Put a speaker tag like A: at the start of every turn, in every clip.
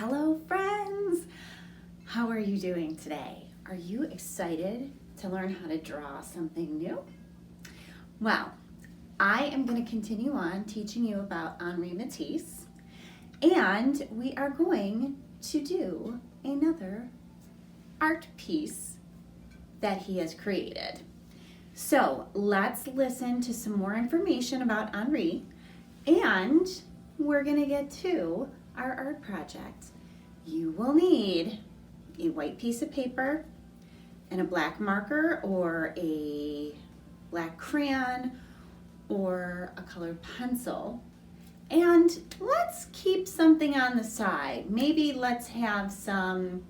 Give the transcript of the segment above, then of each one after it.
A: Hello friends! How are you doing today? Are you excited to learn how to draw something new? Well, I am going to continue on teaching you about Henri Matisse, and we are going to do another art piece that he has created. So let's listen to some more information about Henri, and we're going to get to our art project. You will need a white piece of paper and a black marker or a black crayon or a colored pencil. And let's keep something on the side. Maybe let's have something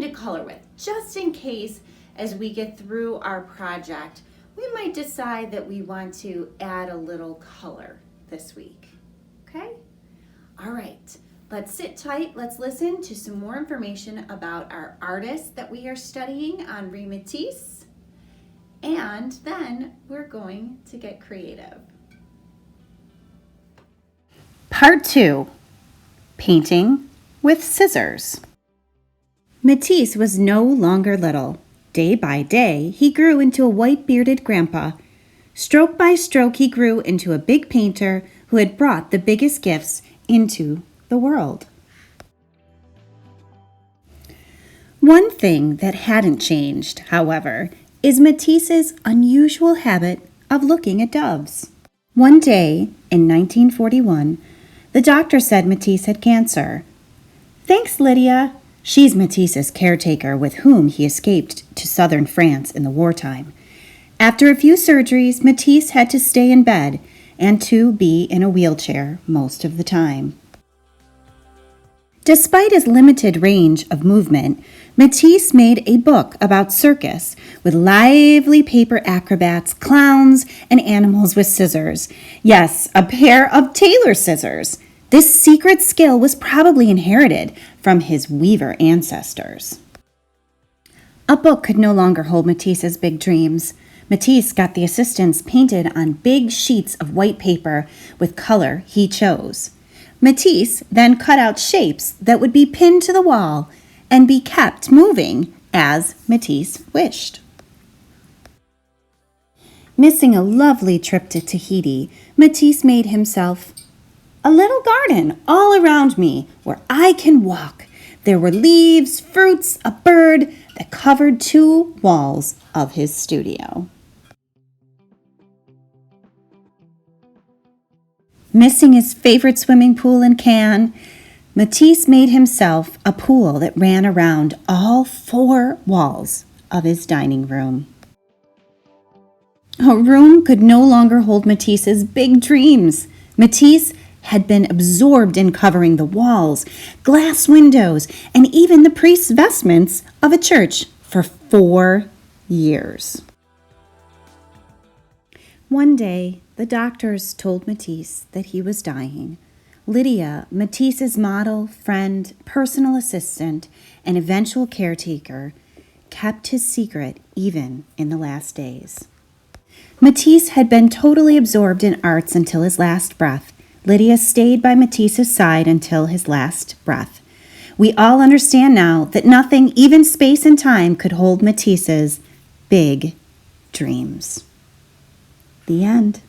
A: to color with, just in case as we get through our project, we might decide that we want to add a little color this week. Okay? All right, let's sit tight. Let's listen to some more information about our artist that we are studying, Henri Matisse, and then we're going to get creative. Part 2, Painting with Scissors. Matisse was no longer little. Day by day, he grew into a white-bearded grandpa. Stroke by stroke, he grew into a big painter who had brought the biggest gifts into the world. One thing that hadn't changed, however, is Matisse's unusual habit of looking at doves. One day, in 1941, the doctor said Matisse had cancer. "Thanks, Lydia." She's Matisse's caretaker with whom he escaped to southern France in the wartime. After a few surgeries, Matisse had to stay in bed and to be in a wheelchair most of the time. Despite his limited range of movement, Matisse made a book about circus with lively paper acrobats, clowns, and animals with scissors. Yes, a pair of tailor scissors. This secret skill was probably inherited from his weaver ancestors. A book could no longer hold Matisse's big dreams. Matisse got the assistants painted on big sheets of white paper with color he chose. Matisse then cut out shapes that would be pinned to the wall and be kept moving as Matisse wished. Missing a lovely trip to Tahiti, Matisse made himself a little garden all around me where I can walk. There were leaves, fruits, a bird that covered 2 walls of his studio. Missing his favorite swimming pool in Cannes, Matisse made himself a pool that ran around all 4 walls of his dining room. A room could no longer hold Matisse's big dreams. Matisse had been absorbed in covering the walls, glass windows, and even the priest's vestments of a church for 4 years. One day, the doctors told Matisse that he was dying. Lydia, Matisse's model, friend, personal assistant, and eventual caretaker, kept his secret even in the last days. Matisse had been totally absorbed in arts until his last breath. Lydia stayed by Matisse's side until his last breath. We all understand now that nothing, even space and time, could hold Matisse's big dreams. The end.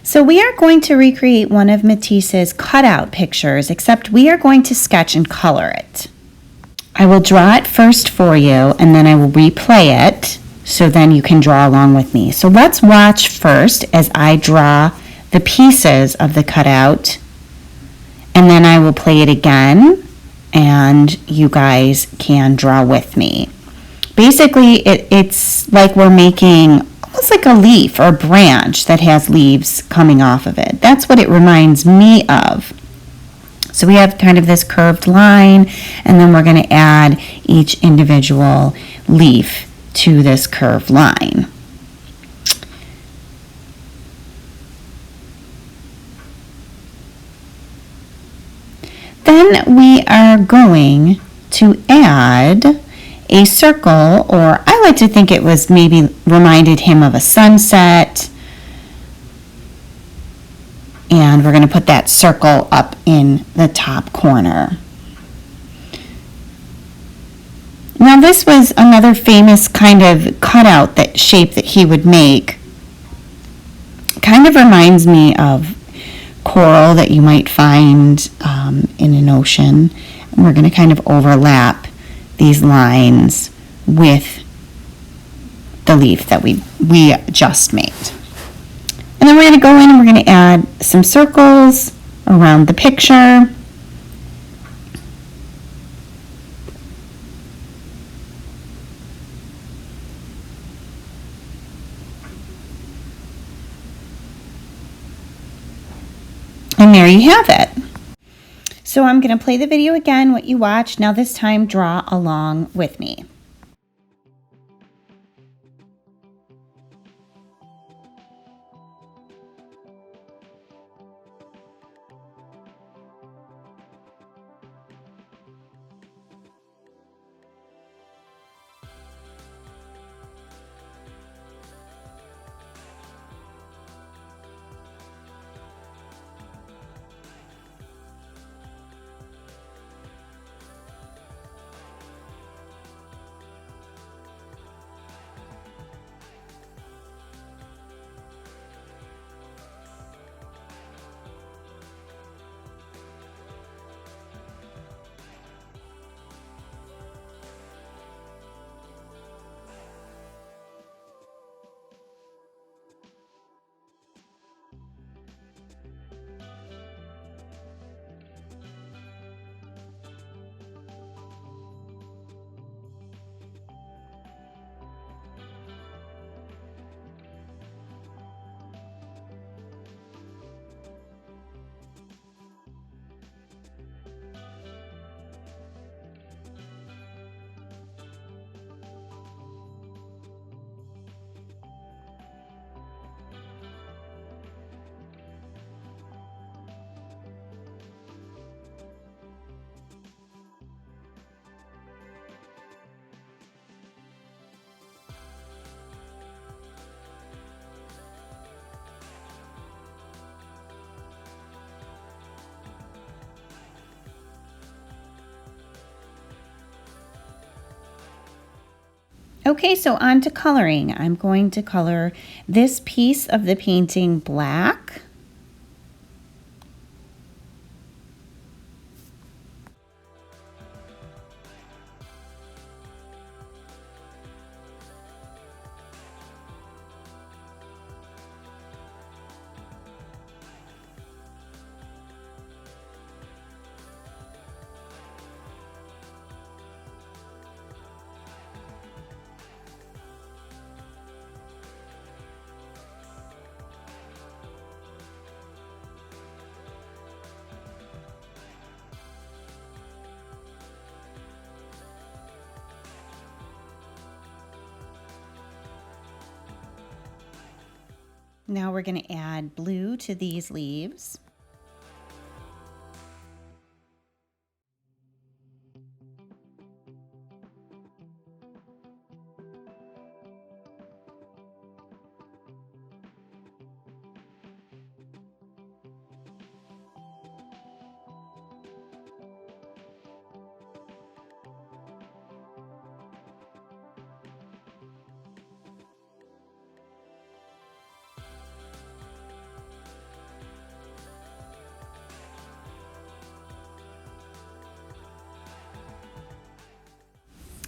A: So we are going to recreate one of Matisse's cutout pictures, except we are going to sketch and color it. I will draw it first for you, and then I will replay it, so then you can draw along with me. So let's watch first as I draw the pieces of the cutout, and then I will play it again, and you guys can draw with me. Basically, it's like we're making almost like a leaf or a branch that has leaves coming off of it. That's what it reminds me of. So we have kind of this curved line, and then we're going to add each individual leaf to this curved line. Then we are going to add a circle, or I like to think it was maybe reminded him of a sunset. And we're going to put that circle up in the top corner. Now this was another famous kind of cutout shape that he would make. Kind of reminds me of coral that you might find in an ocean. And we're going to kind of overlap these lines with the leaf that we just made. And then we're going to go in and we're going to add some circles around the picture. And there you have it. So I'm going to play the video again, what you watched. Now this time, draw along with me. Okay, so on to coloring. I'm going to color this piece of the painting black. Now we're going to add blue to these leaves.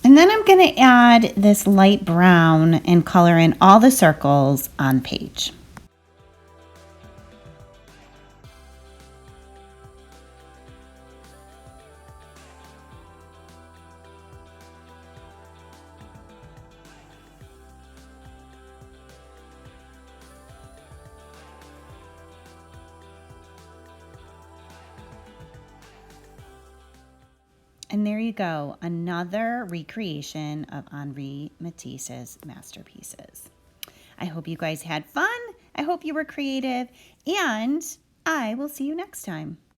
A: And then I'm going to add this light brown and color in all the circles on the page. And there you go, another recreation of Henri Matisse's masterpieces. I hope you guys had fun. I hope you were creative, and I will see you next time.